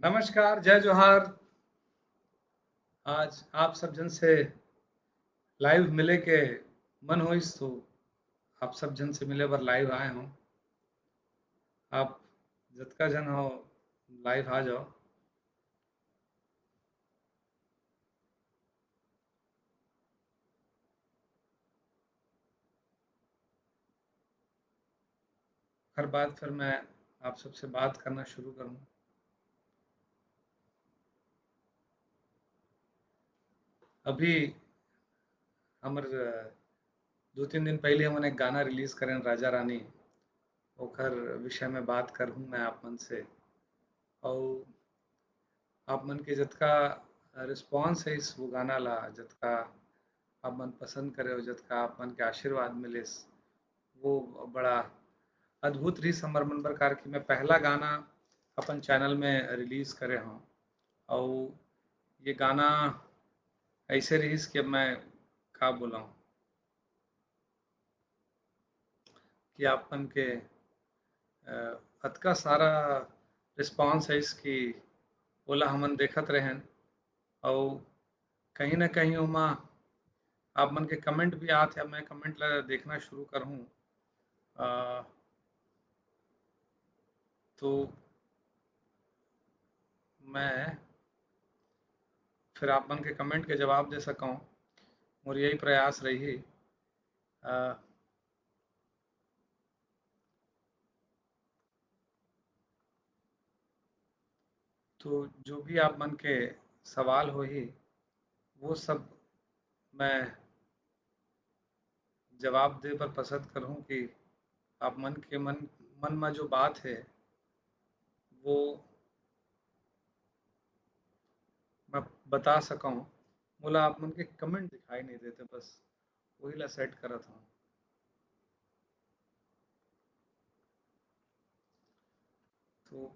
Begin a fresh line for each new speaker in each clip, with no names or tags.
नमस्कार, जय जोहार। आज आप सब जन से लाइव मिले के मन होइस तो आप सब जन से मिले बर लाइव आए हों। आप जतका जन हो लाइव आ जाओ। हर बात फिर मैं आप सबसे बात करना शुरू करूँ। अभी हमर 2-3 दिन पहले हमन एक गाना रिलीज़ करें राजा रानी, ओकर विषय में बात करहूँ मैं आप मन से। और आप मन के जतका रिस्पॉन्स है इस वो गाना ला, जतका आप मन पसंद करे हो, जतका आप मन के आशीर्वाद मिलिस, वो बड़ा अद्भुत रहिस हमर मन बर। कार कि मैं पहला गाना अपन चैनल में रिलीज़ करे हओं और ये गाना ऐसे रहिस कि अब मैं का बोलऊँ कि आप मन के अतका सारा रिस्पॉन्स है इसकी ओला हमन देखत रहेन और कहीं न कहीं ओमा आप मन के कमेंट भी आत हे। मैं कमेंट ला देखना शुरू करहूँ तो मैं फिर आप मन के कमेंट के जवाब दे सकूँ, मोर यही प्रयास रही। अ, तो जो भी आप मन के सवाल होही वो सब मैं जवाब दे बर पसंद करहूँ कि आप मन के मन में जो बात है वो मैं बता सकूँ। मोला आप मन के कमेंट दिखाई नहीं देते, बस वही ला सेट करत हूँ। तो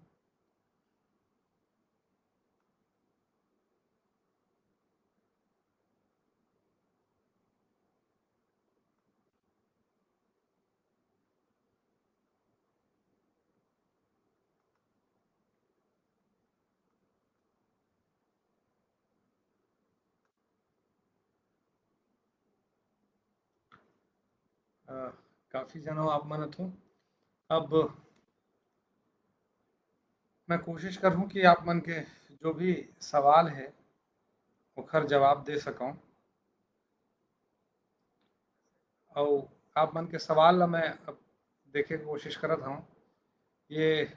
अ, काफ़ी जनो आप मन हथों। अब मैं कोशिश करहूँ कि आप मन के जो भी सवाल है ओकर जवाब दे सकूँ और आप मन के सवाल ला मैं अब देखे के कोशिश करत हूँ। ये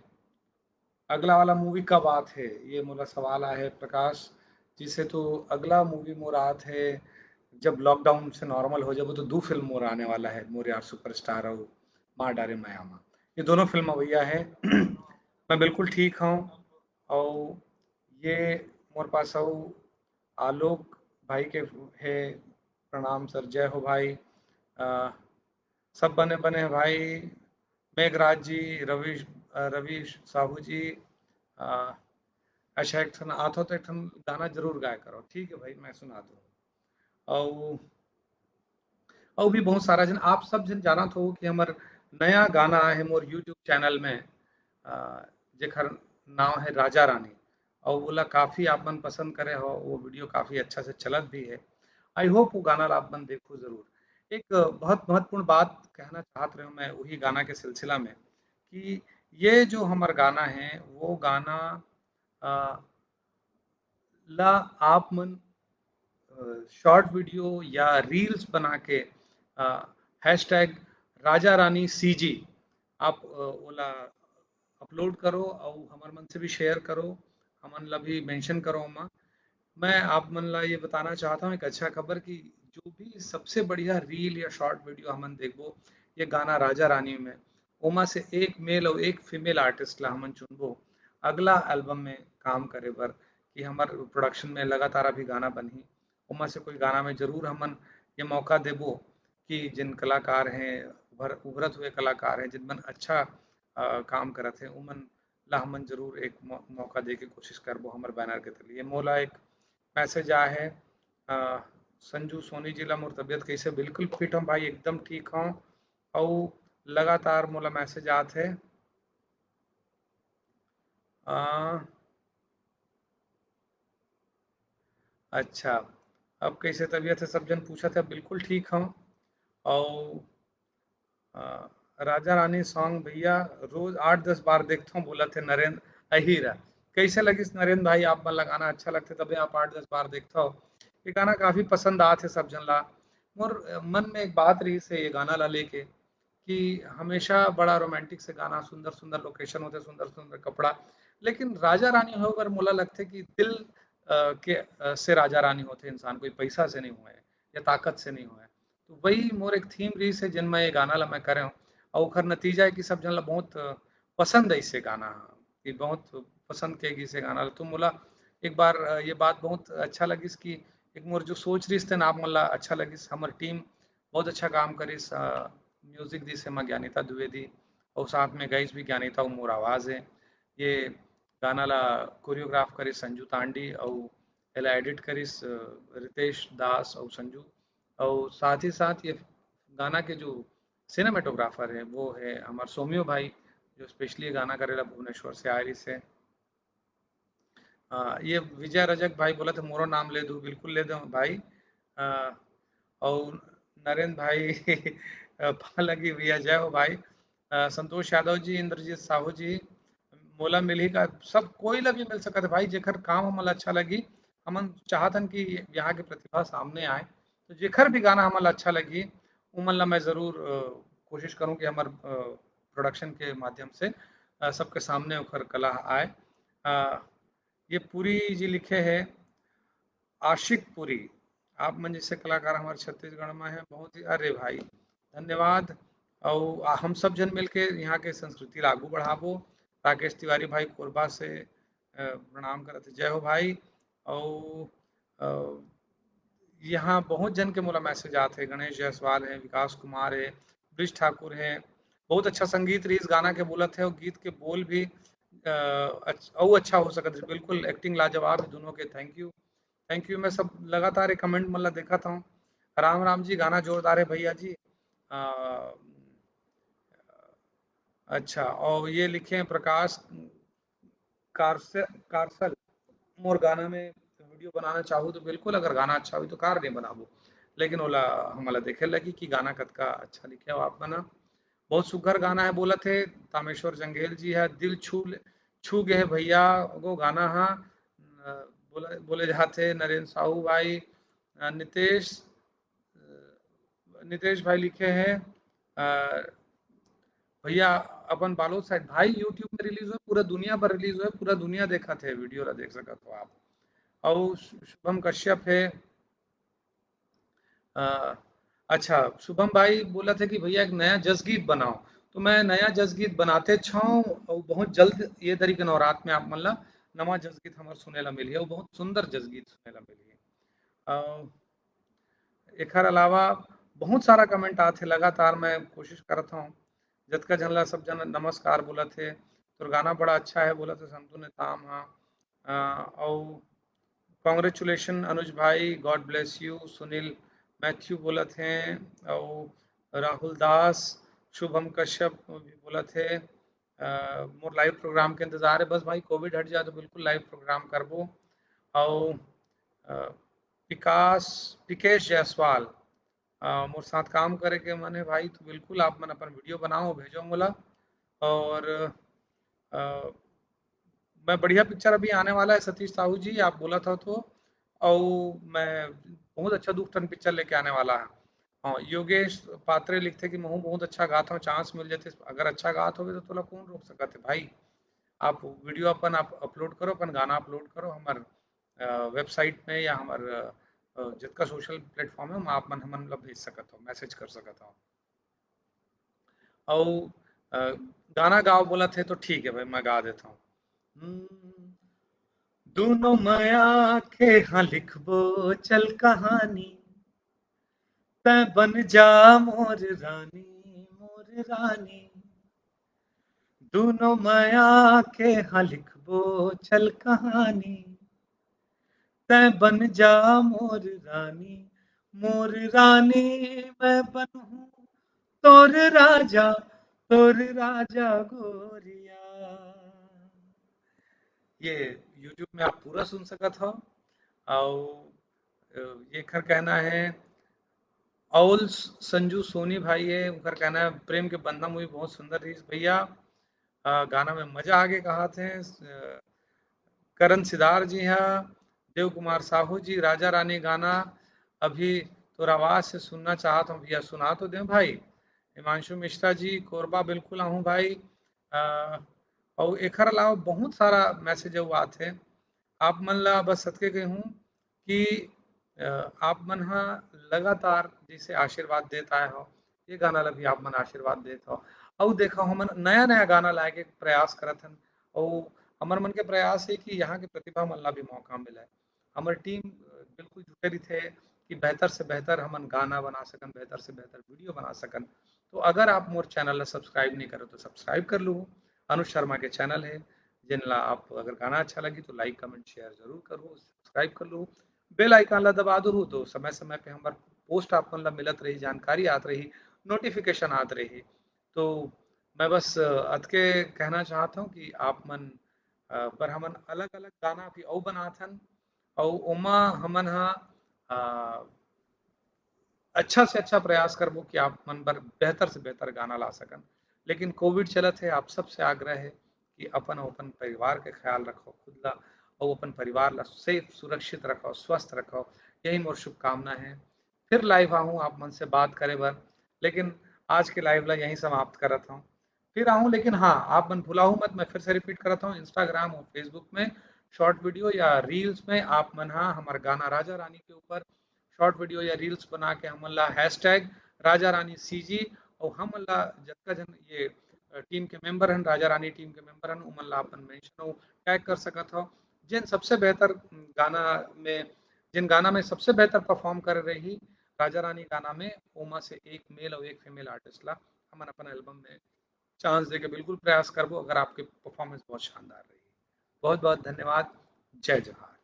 अगला वाला मूवी कब आत है, ये मोला सवाल आए है प्रकाश जी से। तो अगला मूवी मोर आत है जब लॉकडाउन से नॉर्मल हो जाबो, तो 2 फ़िल्म मोर आने वाला है, मोर यार सुपरस्टार और माँ डारे मायामा। ये दोनों फ़िल्म अवइया है। मैं बिल्कुल ठीक हूँ और ये मोर पास अउ आलोक भाई के है। प्रणाम सर, जय हो भाई। सब बने-बने हैं भाई। मेघराज जी, रवि साहू जी। अ, अच्छा एक ठन आथो तो एक ठन गाना ज़रूर गाया करो। ठीक है भाई, मैं सुना दूँ। और और भी बहुत सारा जन आप सब जन जानत हो कि हमर नया गाना है मोर यूट्यूब चैनल में, जेकर नाम है राजा रानी। और ओला काफ़ी आप मन पसंद करे हो, वो वीडियो काफ़ी अच्छा से चलत भी है। आई होप वो गाना ला आप मन देखो ज़रूर। एक बहुत महत्वपूर्ण बात कहना चाहत रहे हूँ मैं वही गाना के सिलसिला में कि ये जो हमार गाना है वो गाना अ, ला आप मन शॉर्ट वीडियो या रील्स बना के हैशटैग राजा रानी सीजी आप ओला अपलोड करो और हमार मन से भी शेयर करो, हमन ला भी मेंशन करो ओमा। मैं आप मन ला ये बताना चाहता हूँ एक अच्छा खबर कि जो भी सबसे बढ़िया रील या शॉर्ट वीडियो हमन देखबो ये गाना राजा रानी में, ओमा से एक मेल और एक फीमेल आर्टिस्ट ला हमन चुनबो अगला एल्बम में काम करे बर कि हमार प्रोडक्शन में लगातार अभी गाना बनही। ओमा से कोई गाना में ज़रूर हमन ये मौका देबो कि जिन कलाकार हैं, उभरत हुए कलाकार हैं, जिन मन अच्छा काम करत हैं, ओमन ला हमन ज़रूर एक मौका दे के कोशिश करबो हमर बैनर के तले। ये मोला एक मैसेज आया है संजू सोनी जी ला, मोर तबीयत कैसे? बिल्कुल फिट हूँ भाई, एकदम ठीक हूँ और लगातार मोला मैसेज आत है। अ अच्छा, अब कैसे तबीयत है? सब जन पूछा था, बिल्कुल ठीक हूँ। और अ, राजा रानी सॉन्ग भैया रोज 8-10 बार देखता हूँ, बोला थे नरेंद्र अहीरा। कैसे लगी नरेंद्र भाई? आप मन लगाना अच्छा लगते तबे आप 8-10 बार देखता हो। ये गाना काफी पसंद आते सब जन ला। मोर मन में एक बात रही से ये गाना ला लेके कि हमेशा बड़ा रोमांटिक से गाना, सुंदर सुंदर लोकेशन होते, सुंदर सुंदर कपड़ा, लेकिन राजा रानी होकर मोला लगते कि दिल से राजा रानी होते इंसान, कोई पैसा से नहीं हुए या ताकत से नहीं हुए। तो वही मोर एक थीम रही से जिन मैं ये गाना ला मैं करे हूँ। और ओकर नतीजा है कि सब जन ला बहुत पसंद है इसे गाना, कि बहुत पसंद के इसे गाना ला। तो मोला एक बार ये बात बहुत अच्छा लगी कि एक मोर जो सोच रही थे ना आप मोला अच्छा लगी। हमारी टीम बहुत अच्छा काम करिस, म्यूजिक दी से मैं ज्ञानिता द्विवेदी और साथ में गईस भी ज्ञानिता और मोर आवाज है। ये गाना ला कोरियोग्राफ करिस संजू तांडी और एला एडिट करिस रितेश दास और संजू। और साथ ही साथ ये गाना के जो सिनेमेटोग्राफर है वो है हमारे सोमियो भाई, जो स्पेशली गाना करेला भुवनेश्वर से आयरी से। ये विजय रजक भाई बोला था मोरो नाम ले दूं, बिल्कुल ले दो भाई। आ, और नरेंद्र भाई लगी भैया जय हो भाई। संतोष यादव जी, इंद्रजीत साहू जी, मोला मिली का सब कोई ला भी मिल सकता है भाई, जेकर काम हमला अच्छा लगी। हमन चाहतन कि यहाँ की प्रतिभा सामने आए, तो जेकर भी गाना हमला अच्छा लगी उमन ला मैं जरूर कोशिश करूँ कि हमार प्रोडक्शन के माध्यम से सबके सामने ओकर कला आए। अ, ये पूरी जी लिखे है आशिक पुरी। आप मन जैसे कलाकार हमारे छत्तीसगढ़ में है बहुत ही, अरे भाई धन्यवाद। और हम सब जन मिलके यहाँ के संस्कृति ला आगू बढ़ाबो। राकेश तिवारी भाई कोरबा से प्रणाम करत जय हो भाई। और अ, यहाँ बहुत जन के मोला मैसेज आते हैं, गणेश जायसवाल है, विकास कुमार है, ब्रिज ठाकुर है। बहुत अच्छा संगीत रही इस गाना के बोलत है, और गीत के बोल भी और अच्छा हो सकता है। बिल्कुल एक्टिंग लाजवाब है दोनों के। Thank you, thank you. मैं सब लगातार एक कमेंट मतलब देखा था। राम राम जी, गाना जोरदार है भैया जी। अ, अच्छा, और ये लिखे हैं प्रकाश कारसल, मोर गाना में वीडियो बनाना चाहूँ तो बिल्कुल, अगर गाना अच्छा हुई तो कार नहीं बनाबो। लेकिन ओला हमला देखे लगी कि गाना कतका अच्छा लिखे हो आप बना। बहुत सुघर गाना है बोला थे तामेश्वर जंगेल जी है। दिल छू गए भैया वो गाना। हाँ बोले बोले जाते नरेंद्र साहू भाई। नितेश नितेश भाई लिखे हैं भैया अपन बालोद साइड भाई यूट्यूब में रिलीज हुआ, पूरा दुनिया पर रिलीज हुआ, पूरा दुनिया देखा थे वीडियो ला देख सका तो आप। और शुभम कश्यप है। अ, अच्छा, शुभम भाई बोला था कि भैया एक नया जस गीत बनाओ। तो मैं नया जस गीत बनाते छाऊं, और बहुत जल्द ये तरीके नवरात में आप मतलब नवा जस गीत हमारे सुने ला मिली है, और बहुत सुंदर जस गीत सुने ला मिली है। एकर अलावा बहुत सारा कमेंट आते लगातार, मैं कोशिश करता हूँ जतका जनला सब जन नमस्कार बोला थे। तो गाना बड़ा अच्छा है बोला थे संतु ने ताम। हाँ और कॉन्ग्रेचुलेशन अनुज भाई, God bless you. Sunil Matthew बोला थे, और राहुल दास, शुभम कश्यप भी बोला थे मोर लाइव प्रोग्राम के इंतजार है। बस भाई कोविड हट जाए तो बिल्कुल लाइव प्रोग्राम करबो। और विकास विकेश जायसवाल, मोर साथ काम करे के मन है भाई, तो बिल्कुल आप मन अपन वीडियो बनाओ भेजो मोला। और अ, मैं बढ़िया पिक्चर अभी आने वाला है सतीश साहू जी, आप बोला था तो। और मैं बहुत अच्छा दुख पिक्चर लेके आने वाला है। हाँ, योगेश पात्रे लिखते कि मैं बहुत अच्छा गाता हूँ, चांस मिल जाते अगर अच्छा गात होगे तो तोला कौन रोक सकते भाई। आप वीडियो अपन आप अपलोड करो, अपन गाना अपलोड करो हमार वेबसाइट में या हमार जितना सोशल प्लेटफॉर्म है आप मन हमन ला भेज सकत हो, मैसेज कर सकत हो। और अ, गाना गाओ बोला थे तो ठीक है भाई मैं गा देता हूँ। दोनों माया के हाँ लिखबो चल कहानी, तै बन जा मोर रानी, मोर रानी। दोनों माया के हाँ लिखबो चल कहानी, तै बन जा मोर रानी, मोर रानी। मैं बनूं तोर राजा, तोर राजा गोरिया। ये यूट्यूब में आप पूरा सुन सका था। और ये खर कहना है औल संजू सोनी भाई है, उनका कहना है प्रेम के बंधन मूवी बहुत सुंदर रही भैया, गाना में मजा आगे कहा थे। करण सिदार जी हाँ, देव कुमार साहू जी, राजा रानी गाना अभी तो आवाज से सुनना चाहता हूँ भैया, सुना तो दें भाई। हिमांशु मिश्रा जी, कोरबा बिल्कुल आहूँ भाई। और एक अलावा बहुत सारा मैसेज हुआ थे। आप मन ला बस सदके गए हूँ कि आप मन हा लगातार जैसे आशीर्वाद देता है हो, ये गाना ला भी आप मन आशीर्वाद देता हो। और देखो हम नया नया गाना लाए के प्रयास करत हन, और हमार मन के प्रयास है कि यहाँ के प्रतिभा मन ला भी मौका मिले। हमार टीम बिल्कुल जुटे रही थे कि बेहतर से बेहतर हमन गाना बना सकन, बेहतर से बेहतर वीडियो बना सकन। तो अगर आप मोर चैनल ला सब्सक्राइब नहीं करो तो सब्सक्राइब कर लो। अनुज शर्मा के चैनल है, जिनला आप अगर गाना अच्छा लगी तो लाइक कमेंट शेयर जरूर करो, सब्सक्राइब कर लो, बेल आइकन ला दबा दो तो समय समय पे हमार पोस्ट आप मन ला मिलत रही, जानकारी आत रही, नोटिफिकेशन आत रही। तो मैं बस अतके कहना चाहता हूँ कि आप मन पर हमन अलग अलग गाना भी और बनाथन, और ओमा हमन हा अच्छा से अच्छा प्रयास करबो कि आप मन पर बेहतर से बेहतर गाना ला सकन। लेकिन कोविड चलत है, आप सबसे आग्रह है कि अपन अपन परिवार के ख्याल रखो खुद ला, और अपन परिवार ला सेफ सुरक्षित रखो, स्वस्थ रखो, यही मोर शुभकामना है। फिर लाइव आऊँ आप मन से बात करे बर, लेकिन आज के लाइव ला यहीं समाप्त करत हूँ। फिर आऊँ, लेकिन हाँ आप मन भुलाऊ मत, मैं फिर से रिपीट करता हूँ, इंस्टाग्राम और फेसबुक में शॉर्ट वीडियो या रील्स में आप मन हाँ हमारा गाना राजा रानी के ऊपर शॉर्ट वीडियो या रील्स बना के हमन ला हैशटैग राजा रानी सीजी, और हमन ला जतका जन ये टीम के मेंबर हन, राजा रानी टीम के मेंबर हन, उमन ला अपन मेंशन और टैग कर सकत हो। जिन सबसे बेहतर गाना में जिन गाना में सबसे बेहतर परफॉर्म कर रही राजा रानी गाना में, ओमा से एक मेल और एक फीमेल आर्टिस्ट ला हमन अपन एल्बम में चांस दे के बिल्कुल प्रयास करबो, अगर आपके परफॉर्मेंस बहुत शानदार रही। बहुत बहुत धन्यवाद। जय जवाहर।